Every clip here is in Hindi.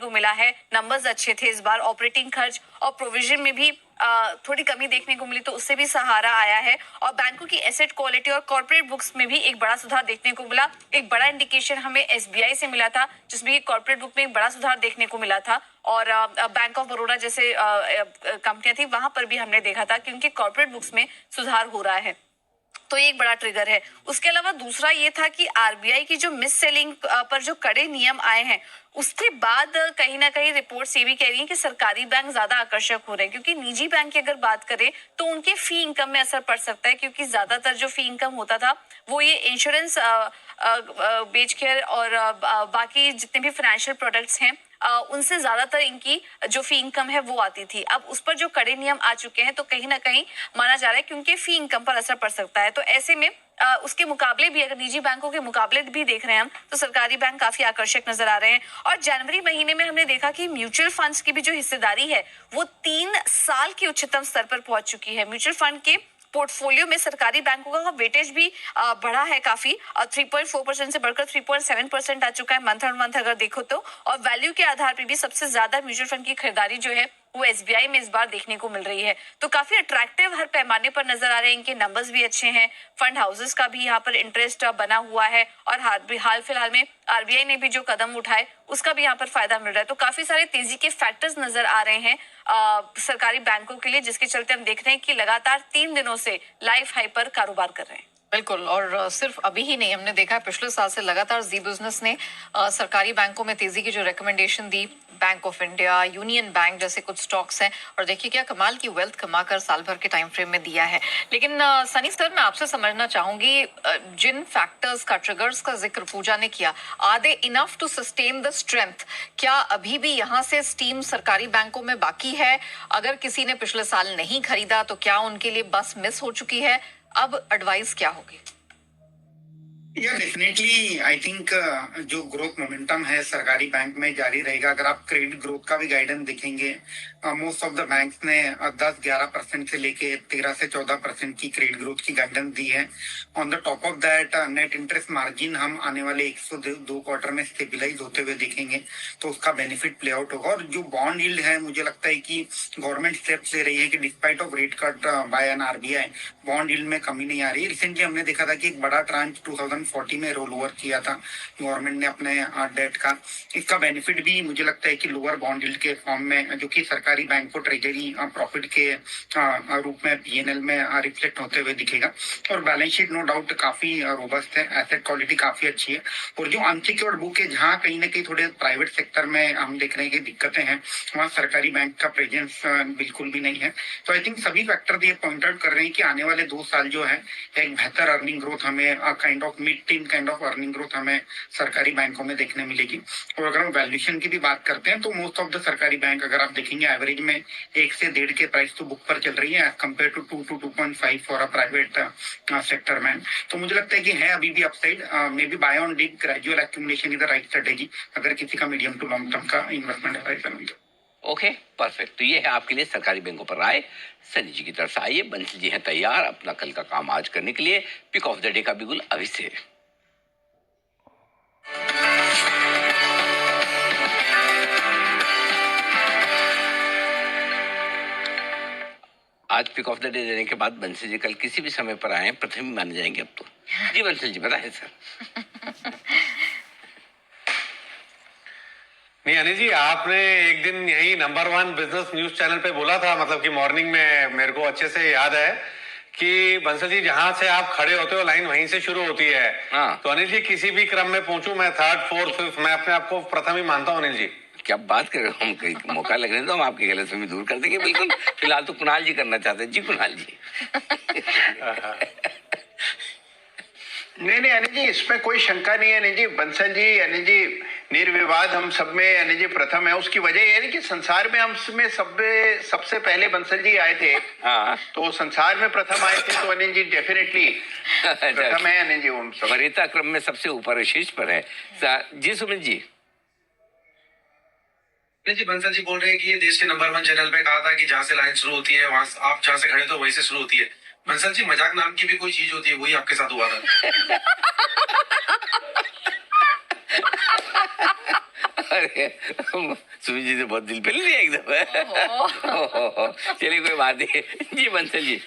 को मिला है। नंबर्स अच्छे थे इस बार, ऑपरेटिंग खर्च और प्रोविजन में भी थोड़ी कमी देखने को मिली, तो उससे भी सहारा आया है। और बैंकों की एसेट क्वालिटी और कॉर्पोरेट बुक्स में भी एक बड़ा सुधार देखने को मिला। एक बड़ा इंडिकेशन हमें एसबीआई से मिला था, जिसमें कॉर्पोरेट बुक में एक बड़ा सुधार देखने को मिला था। और बैंक ऑफ बड़ौदा जैसे कंपनियां थी, वहां पर भी हमने देखा था कि उनके कॉर्पोरेट बुक्स में सुधार हो रहा है, तो ये एक बड़ा ट्रिगर है। उसके अलावा दूसरा ये था कि आरबीआई की जो मिस सेलिंग पर जो कड़े नियम आए हैं, उसके बाद कहीं ना कहीं रिपोर्ट्स ये भी कह रही हैं कि सरकारी बैंक ज्यादा आकर्षक हो रहे हैं, क्योंकि निजी बैंक की अगर बात करें तो उनके फी इनकम में असर पड़ सकता है, क्योंकि ज्यादातर जो फी इनकम होता था वो ये इंश्योरेंस बेच कर और बाकी जितने भी फाइनेंशियल प्रोडक्ट्स हैं उनसे ज्यादातर इनकी जो फी इनकम है वो आती थी। अब उस पर जो कड़े नियम आ चुके हैं, तो कहीं ना कहीं माना जा रहा है कि उनके फी इनकम पर असर पड़ सकता है। तो ऐसे में उसके मुकाबले भी, अगर निजी बैंकों के मुकाबले भी देख रहे हैं हम, तो सरकारी बैंक काफी आकर्षक नजर आ रहे हैं। और जनवरी महीने में हमने देखा कि म्यूचुअल फंड्स की भी जो हिस्सेदारी है वो 3 साल के उच्चतम स्तर पर पहुंच चुकी है। म्यूचुअल फंड के पोर्टफोलियो में सरकारी बैंकों का वेटेज भी बढ़ा है काफी, 3.4% से बढ़कर 3.7% आ चुका है मंथ ऑन मंथ अगर देखो तो। और वैल्यू के आधार पर भी सबसे ज्यादा म्यूचुअल फंड की खरीदारी जो है वो एसबीआई में इस बार देखने को मिल रही है। तो काफी अट्रैक्टिव हर पैमाने पर नजर आ रहे हैं, इनके नंबर्स भी अच्छे हैं, फंड हाउसेस का भी यहाँ पर इंटरेस्ट बना हुआ है, और हाल फिलहाल में आरबीआई ने भी जो कदम उठाए उसका भी यहाँ पर फायदा मिल रहा है। तो काफी सारे तेजी के फैक्टर्स नजर आ रहे हैं सरकारी बैंकों के लिए, जिसके चलते हम देख रहे हैं कि लगातार 3 दिनों से लाइफ हाई पर कारोबार कर रहे हैं। बिल्कुल, और सिर्फ अभी ही नहीं, हमने देखा है पिछले साल से लगातार जी बिजनेस ने सरकारी बैंकों में तेजी की जो recommendation the, bank of India, union bank जैसे कुछ स्टॉक्स हैं, और देखिए क्या कमाल की वेल्थ कमाकर साल भर के टाइम फ्रेम में दिया है। लेकिन सनी सर, मैं आपसे समझना चाहूंगी, जिन फैक्टर्स का, ट्रिगर्स का जिक्र पूजा ने किया, are they enough to sustain the strength? क्या अभी भी यहाँ से स्टीम सरकारी बैंकों में बाकी है? अगर किसी ने पिछले साल नहीं खरीदा तो क्या उनके लिए बस मिस हो चुकी है? अब एडवाइस क्या होगी? डेफिनेटली आई थिंक जो ग्रोथ मोमेंटम है सरकारी बैंक में जारी रहेगा। अगर आप क्रेडिट ग्रोथ का भी गाइडेंस देखेंगे, मोस्ट ऑफ द बैंक्स ने 10-11% से लेके 13 से 14% की क्रेडिट ग्रोथ की गाइडेंस दी है। On the top of that net interest margin हम आने वाले 102 क्वार्टर में स्टेबिलाईज होते हुए देखेंगे, तो उसका बेनिफिट प्ले आउट होगा। और जो बॉन्ड यील्ड है, मुझे लगता है कि गवर्नमेंट स्टेप्स ले रही है कि despite of rate cut by an RBI, bond yield में कमी नहीं आ रही है। रिसेंटली हमने देखा था कि एक बड़ा ट्रांच 2040 में रोल ओवर किया था गवर्नमेंट ने अपने डेट का। इसका बेनिफिट भी मुझे लगता है कि लोअर बॉन्ड यील्ड के फॉर्म में, जो कि सरकारी बैंक को ट्रेजरी प्रॉफिट के रूप में पीएनएल में रिफ्लेक्ट होते हुए दिखेगा। और बैलेंस शीट नो डाउट काफी रोबस्ट है, एसेट क्वालिटी काफी अच्छी है। और जो अनसिक्योर्ड बुक है, जहाँ कहीं ना कहीं थोड़े प्राइवेट सेक्टर में हम देख रहे हैं कि दिक्कतें हैं, वहाँ सरकारी बैंक का प्रेजेंस बिल्कुल भी नहीं है। तो आई थिंक सभी फैक्टर ये पॉइंट आउट कर रहे हैं कि आने वाले 2 साल जो है एक बेहतर अर्निंग ग्रोथ हमें, kind of mid tin kind of earning growth हमें सरकारी बैंकों में देखने मिलेगी। और अगर हम वैल्यूएशन की भी बात करते हैं, तो मोस्ट ऑफ द सरकारी बैंक अगर आप देखेंगे एवरेज में 1 से 1.5 के प्राइस तो बुक पर चल रही है, as compare to 2 to 2.5 for a private sector में। तो मुझे लगता है कि है अभी भी upside, may be buy on dip, gradual accumulation is the right strategy अगर किसी का मीडियम टू लॉन्ग टर्म का इन्वेस्टमेंट है। Okay, perfect. तो ये है आपके लिए सरकारी बैंकों पर राय। सनी जी की तरफ से आइए, बंसल जी हैं तैयार अपना कल का काम आज करने के लिए। पिक ऑफ द डे का बिगुल अभी से। आज पिक ऑफ द डे देने के बाद बंसल जी कल किसी भी समय पर आए प्रथम माने जाएंगे अब तो। जी बंसल जी बताएं सर। नहीं अनिल जी, आपने एक दिन यही नंबर 1 बिजनेस न्यूज चैनल पे बोला था, मतलब कि मॉर्निंग में, मेरे को अच्छे से याद है कि बंसल जी जहां से आप खड़े होते हो लाइन वहीं से शुरू होती है। हाँ। तो अनिल जी किसी भी क्रम में पूछूं, मैं 3rd, 4th, 5th, मैं अपने आप को प्रथम ही मानता हूं अनिल जी। क्या बात कर रहे हो, हम कहीं मौका लग रहे हैं तो हम आपकी गलतफहमी दूर कर देंगे बिल्कुल। फिलहाल तो कुणाल जी करना चाहते हैं। जी कुणाल जी। नहीं अनिल जी, इसमें कोई शंका नहीं है अनिल जी। बंसल जी, अनिल जी निर्विवाद हम सब में अनिल जी प्रथम है। उसकी वजह यह है कि संसार में हम में सबसे पहले बंसल जी आए थे। हाँ। तो संसार में प्रथम आए थे, तो अनिल जी डेफिनेटली प्रथम है अनिल जी। हम सब वरीयता क्रम में सबसे ऊपर शीर्ष पर है। जी सुमित जी। जी बंसल जी बोल रहे हैं कि ये देश के नंबर 1 चैनल पे कहा था कि जहाँ से लाइन शुरू होती है, वहां आप जहाँ से खड़े तो वहीं से शुरू होती है। बंसल जी, मजाक नाम की भी कोई चीज होती है, वही आपके साथ हुआ था। अरे सुमित जी ने बहुत दिल पे ले लिया एकदम। चलिए कोई बात नहीं जी। Bansal ji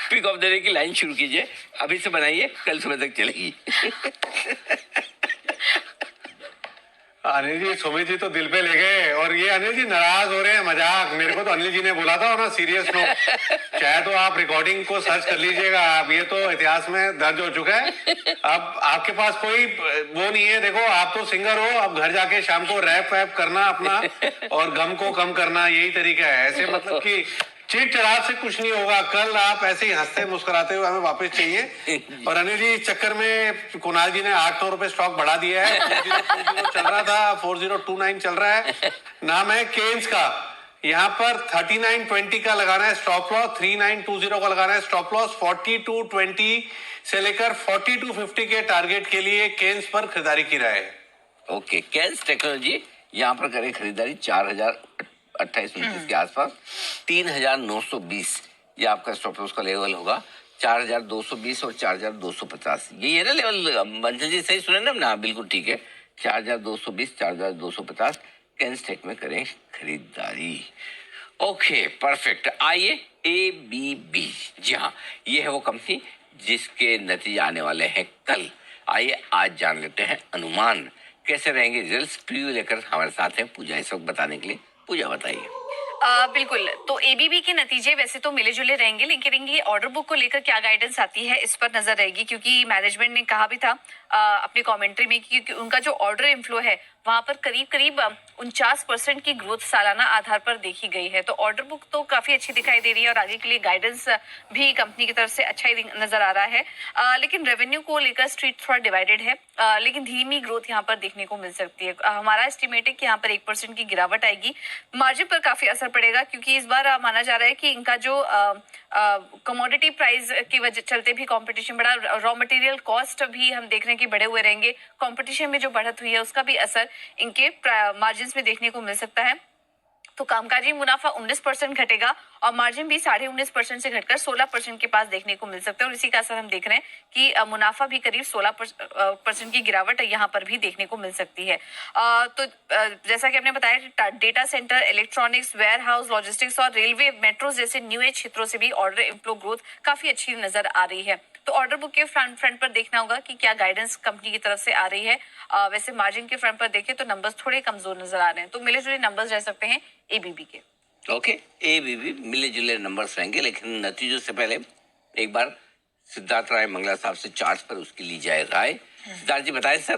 pick of the day की लाइन शुरू कीजिए, अभी से बनाइए, कल सुबह तक चलेगी। अनिल जी सुमित जी तो दिल पे ले गए, और ये अनिल जी नाराज हो रहे हैं, मजाक। मेरे को तो अनिल जी ने बोला था ना सीरियस नोट। चाहे तो आप रिकॉर्डिंग को सर्च कर लीजिएगा, अब ये तो इतिहास में दर्ज हो चुका है। अब आपके पास कोई वो नहीं है। देखो आप तो सिंगर हो, अब घर जाके शाम को रैप वैप करना अपना और गम को कम करना, यही तरीका है। ऐसे मतलब कि चीट चढ़ाव से कुछ नहीं होगा। कल आप ऐसे ही हंसते मुस्कुराते हुए हमें वापस चाहिए। और अनिल जी इस चक्कर में कुणाल जी ने 8-9 रुपए स्टॉक बढ़ा दिया है। 4020 चल रहा था, 4029 चल रहा है। नाम है केन्स का। यहाँ पर 3920 का लगाना है स्टॉप लॉस, 3920 का लगाना है स्टॉप लॉस। 4220 से लेकर 4250 के टारगेट के लिए केन्स पर खरीदारी की राय है। ओके, केन्स टेक्नोलॉजी यहाँ पर करें खरीदारी 4028-29 के आसपास। 3920 ये आपका स्टॉप लॉस का लेवल होगा। 4220 और 4250 ये है ना लेवल। बंसल जी सही सुने ना हमने? हाँ बिल्कुल ठीक है। 4220 4250 केन्स टेक में करें खरीदारी। Okay perfect. आइए ABB, जी हाँ ये है वो कंपनी जिसके नतीजे आने वाले हैं कल। आइए आज जान लेते हैं अनुमान कैसे रहेंगे रिजल्ट्स। प्रीव्यू लेकर हमारे साथ हैं पूजा इस वक्त बताने के लिए। पूजा बताइए। बिल्कुल, तो ABB के नतीजे वैसे तो मिले जुले रहेंगे, लेकिन इनकी ऑर्डर बुक को लेकर क्या गाइडेंस आती है इस पर नजर रहेगी, क्योंकि मैनेजमेंट ने कहा भी था अपनी कमेंट्री में कि उनका जो ऑर्डर इनफ्लो है वहां पर करीब करीब 49% की ग्रोथ सालाना आधार पर देखी गई है। तो ऑर्डर बुक तो काफी अच्छी दिखाई दे रही है और आगे के लिए गाइडेंस भी कंपनी की तरफ से अच्छा ही नजर आ रहा है। लेकिन रेवेन्यू को लेकर स्ट्रीट थोड़ा डिवाइडेड है, लेकिन धीमी ग्रोथ यहाँ पर देखने को मिल सकती है। हमारा एस्टिमेट है कि यहाँ पर 1% की गिरावट आएगी। मार्जिन पर काफी असर पड़ेगा, क्योंकि इस बार माना जा रहा है कि इनका जो कमोडिटी प्राइस की वजह चलते भी कंपटीशन बढ़ा, रॉ मटेरियल कॉस्ट भी हम देख रहे हैं कि बढ़े हुए रहेंगे। कंपटीशन में जो बढ़त हुई है उसका भी असर इनके मार्जिन में देखने को मिल सकता है। तो कामकाजी मुनाफा 19% घटेगा और मार्जिन भी 19.5% से घटकर 16% के पास देखने को मिल सकता है। और इसी का असर हम देख रहे हैं कि मुनाफा भी करीब 16% की गिरावट यहाँ पर भी देखने को मिल सकती है। तो जैसा कि हमने बताया, data centre, electronics, warehouse, logistics और रेलवे, मेट्रो जैसे न्यू एज क्षेत्रों से भी ऑर्डर इनफ्लो ग्रोथ काफी अच्छी नजर आ रही है। तो ऑर्डर बुक के फ्रंट पर देखना होगा कि क्या गाइडेंस कंपनी की तरफ से आ रही है। वैसे मार्जिन के फ्रंट पर देखें तो नंबर्स थोड़े कमजोर नजर आ रहे हैं, तो मिले जुले नंबर्स रह सकते हैं ABB के। ओके ABB मिले जुले नंबर्स रहेंगे, लेकिन नतीजों से पहले एक बार सिद्धार्थ राय मंगला साहब से चार्ट्स पर उसकी ली जाए राय। सिद्धार्थ जी बताएं सर,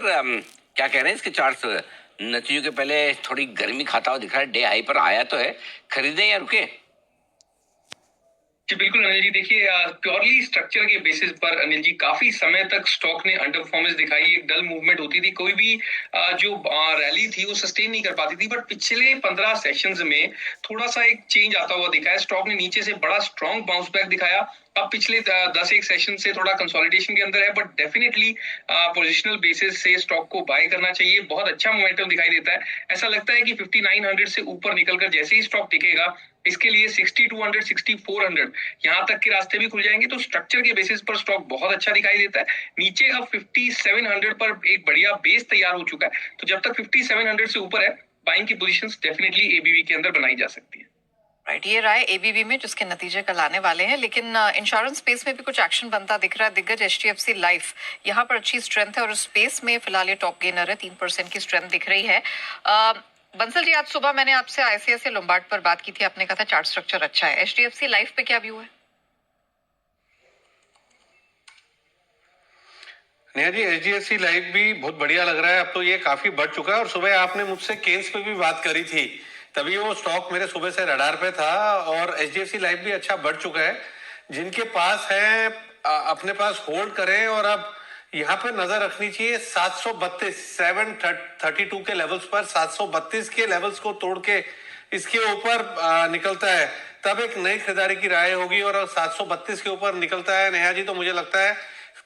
क्या कह रहे हैं इसके चार्ट्स? नतीजों के पहले थोड़ी गर्मी खाता हुआ दिख रहा है, डे हाई पर आया तो है, खरीदें या रुके? जी बिल्कुल अनिल जी, देखिए प्योरली स्ट्रक्चर के बेसिस पर अनिल जी काफी समय तक स्टॉक ने अंडर परफॉर्मेंस दिखाई। एक डल मूवमेंट होती थी, कोई भी जो रैली थी वो सस्टेन नहीं कर पाती थी। बट पिछले 15 सेशंस में थोड़ा सा एक चेंज आता हुआ दिखा है। स्टॉक ने नीचे से बड़ा स्ट्रॉन्ग बाउंस बैक दिखाया। अब पिछले 10 सेशन से थोड़ा कंसोलिडेशन के अंदर है, बट डेफिनेटली पोजिशनल बेसिस से स्टॉक को बाय करना चाहिए। बहुत अच्छा मोमेंटम दिखाई देता है। ऐसा लगता है कि 5900 से ऊपर निकलकर जैसे ही स्टॉक टिकेगा, इसके लिए 6200 6400 यहाँ तक के रास्ते भी खुल जाएंगे। तो स्ट्रक्चर के बेसिस पर स्टॉक बहुत अच्छा दिखाई देता है। नीचे अब 5700 पर एक बढ़िया बेस तैयार हो चुका है। तो जब तक 5700 से ऊपर है, बाइंग की पोजीशंस डेफिनेटली ABB के अंदर बनाई जा सकती है। राइट, ये राय ABB में जिसके नतीजे कल आने वाले हैं। लेकिन इंश्योरेंस स्पेस में भी कुछ एक्शन बनता दिख रहा है। दिग्गज HDFC लाइफ यहाँ पर अच्छी स्ट्रेंथ है और स्पेस में फिलहाल ये टॉप गेनर है। 3% की स्ट्रेंथ दिख रही है। बंसल जी, आज सुबह मैंने आपसे ICICI लोम्बार्ड पर बात की थी, आपने कहा था चार्ट स्ट्रक्चर अच्छा है। HDFC लाइफ पे क्या व्यू है? नेहा जी HDFC लाइफ भी बहुत बढ़िया लग रहा है। अब तो ये काफी बढ़ चुका है, और सुबह आपने मुझसे केन्स पे भी बात करी थी, तभी वो स्टॉक मेरे सुबह से रडार पे था। और HDFC लाइफ भी अच्छा बढ़ चुका है। जिनके पास है अपने पास होल्ड करें, और अब यहाँ पे नजर रखनी चाहिए 732 के लेवल्स पर। 732 के लेवल्स को तोड़ के इसके ऊपर निकलता है तब एक नई खरीदारी की राय होगी। और 732 के ऊपर निकलता है नेहा जी, तो मुझे लगता है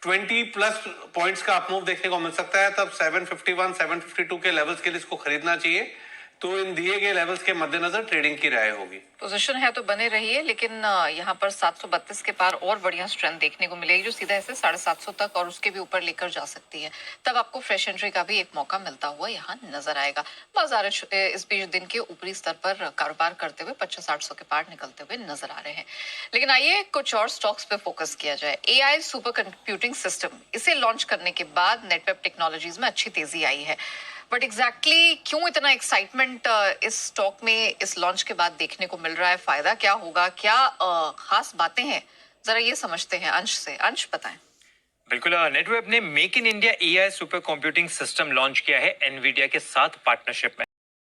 20+ पॉइंट्स का अपमूव देखने को मिल सकता है। तब 751 752 के लेवल्स के लिए इसको खरीदना चाहिए। तो इन दिए गए लेवल्स के मद्देनजर ट्रेडिंग की राय होगी। पोजीशन है तो बने रहिए, लेकिन यहाँ पर 732 के पार और बढ़िया स्ट्रेंथ देखने को मिलेगी, जो सीधा ऐसे 750 तक और उसके भी ऊपर लेकर जा सकती है। तब आपको फ्रेश एंट्री का भी एक मौका मिलता हुआ यहाँ नजर आएगा। बाजार इस बीच दिन के ऊपरी स्तर पर कारोबार करते हुए 2500 के पार निकलते हुए नजर आ रहे हैं। लेकिन आइए कुछ और स्टॉक्स पे फोकस किया जाए। AI सुपर कंप्यूटिंग सिस्टम, इसे लॉन्च करने के बाद नेटवेब टेक्नोलॉजीज में अच्छी तेजी आई है, बट एग्जैक्टली क्यों इतना एक्साइटमेंट इस स्टॉक में इस लॉन्च के बाद देखने को मिल रहा है? फायदा क्या होगा? क्या खास बातें हैं? जरा ये समझते हैं अंश से। अंश बताएं। बिल्कुल, नेटवेब ने make in India AI super computing system launch किया है एनवीडिया के साथ पार्टनरशिप में।